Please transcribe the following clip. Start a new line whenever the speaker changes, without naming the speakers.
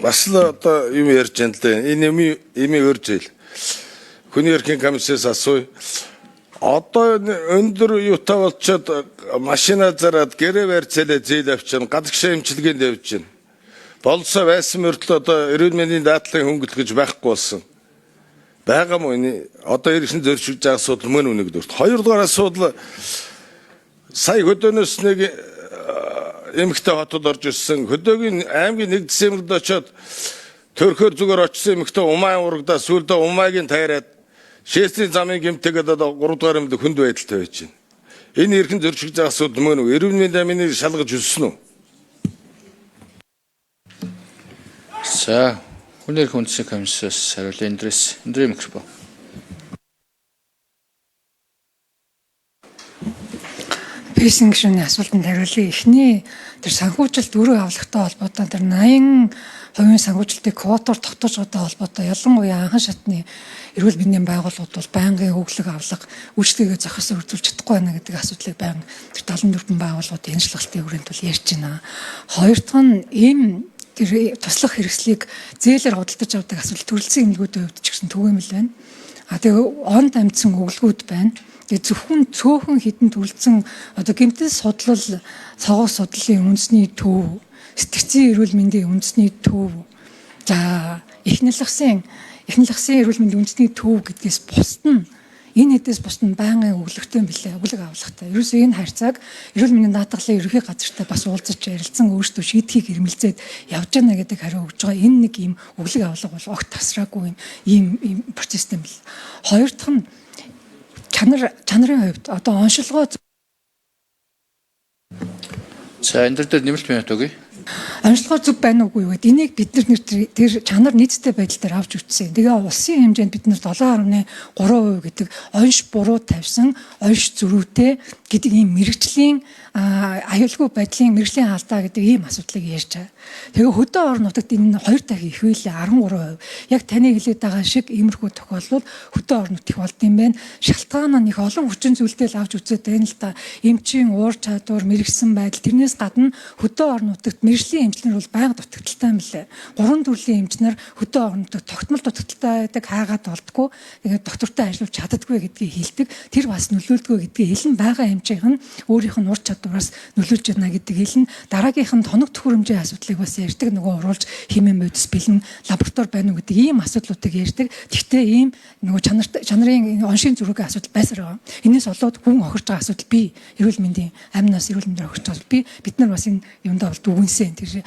бас л одоо юм ярьж байна л дээ. Энэ ими өржил. Хүний эрхийн комиссээс асууя. Одоо өндөр юутай болчоод машина зараад гэрээ барьцaalаа зээл авчин гадагшаа имчилгээнд явж байна. Болсоо байсан мөртлөө одоо эрүүл мэндийн даатгалын хөнгөлөх гэж байхгүй болсон. Байгаа мó энэ одоо ирсэн зөрчилж байгаа асуудал мөн үнэг дөрт. Хоёрдугаар асуудал сая хөдөөнөөс нэг эмэгтэй хотод орж ирсэн. Хөдөөгийн аймгийн 1 декемберд очоод төрхөөр зүгээр очсон эмэгтэй умаа урагдаа сүүлдээ умаагийн тайраад шээстрийн замын гэмтэйгээд одоо 3 дугаар эмд хүнд байдалтай байж байна. Энэ эрхэн зөрчилж байгаа асуудал мөн үү? Эрүүл мэндийн аминыг шалгаж өссөн үү?
За, хүний эрхийн үндэсний комиссаас хариулт Эндрей микрофон.
Пейсинг гишүүний асуултанд хариулъя. Эхний тэр санхүүжилт өрөө авлагатай холбоотой тэр 80% санхүүжилтийг квотоор тогтоож байгаатай холбоотой ялангуяа анхан шатны эрүүл мэндийн байгууллагууд бол байнгын хөглөг авлага үйлчлэгээ зохисоор үзүүлж чадахгүй байна гэдэг асуудлыг байнга тэр 74 байгууллагуудын шинжилгээний хүрээнд бол ярьж байна. Хоёр дахь нь ийм тэр туслах хэрэгслийг зээлээр худалдаж авдаг асуудал төрөлцсөн эмнэлгүүдийн хувьд ч гэсэн түгээмэл байна. Тэгээ онд амьдсан өглгүүд байна. Тэгээ зөвхөн цөөхөн хідэн төрөлцсөн одоо гэмтэл судлал цогоос судлалын үндэсний төв, сэтгцийн эрүүл мэндийн үндэсний төв, за эхнэл ахсын эрүүл мэндийн үндэсний төв гэдгээс бусд нь энэ хэдээс бусд нь байнгын өглөгтэй билээ, өглөг авлагатай. Ерөөсөө энэ харьцааг эрүүл мэндийн даатгалын ерөнхий газартай бас уулзаж ярилцсан өөрсдөө шийдхийг эрмэлзээд явж байна гэдэг хариу өгж байгаа. Энэ нэг ийм өглөг авлага бол огт тасраагүй ийм процесстэй бил. Хоёр дахь нь чанарын хувьд одоо оншилгоо.
За, энэ дээр нэмэлт минут өгье.
Онцлогоо зөв байна уугүй юу гэдэг энийг бид нар тэр чанар нийцтэй байдал дээр авч үзсэн. Тэгээ улсын хэмжээнд бид нар 7.3% гэдэг онш буруу тавьсан, онш зөрүүтэй гэдэг ийм мэрэгжлийн аюулгүй байдлын мэрэгжлийн алдаа гэдэг ийм асуудлыг ярьж байгаа. Тэгээ хөдөө орон нутагт энэ 2 дахин их байлээ 13%. Яг таны хэлээд байгаа шиг иймэрхүү тохиолдол хөдөө орон нутгт болд юм байна. Шалтгаан нь их олон хүчин зүйлтэй л авч үзээд байна л да. Эмчийн уур чадвар, мэрэгсэн байдал тэрнээс гадна хөдөө орон нутагт мэрэгжлийн эмчнэр бол байнга дутагдaltaй юм лээ. 3 төрлийн эмчнэр хөдөө орон нутагт тогтмол дутагдaltaй байдаг, хаагаад болдгоо. Тэгээд доктортой ажиллаж чаддаггүй гэдгийг хэлдэг. Тэр бас нөлөөлдгөө гэдгийг хэлэн байгаа эмчийнх нь өөрийнх нь ур чадвараас нөлөөлж байна гэдгийг хэлэн дараагийнх нь тоног төхөөрөмжийн асуудлыг бас ярьдаг. Нөгөө уруулж химийн модис бэлэн лаборатори байна уу гэдэг ийм асуудлуудыг ярьдаг. Гэхдээ ийм нөгөө чанарын оншийн зүрхэгийн асуудал байсаар байгаа. Энээс болоод хүн охирж байгаа асуудал би эрүүл мэндийн амнаас эрүүл мэндээр охирж байгаа би бид нар бас энэ юмдаа бол дүгнсэн. Тэр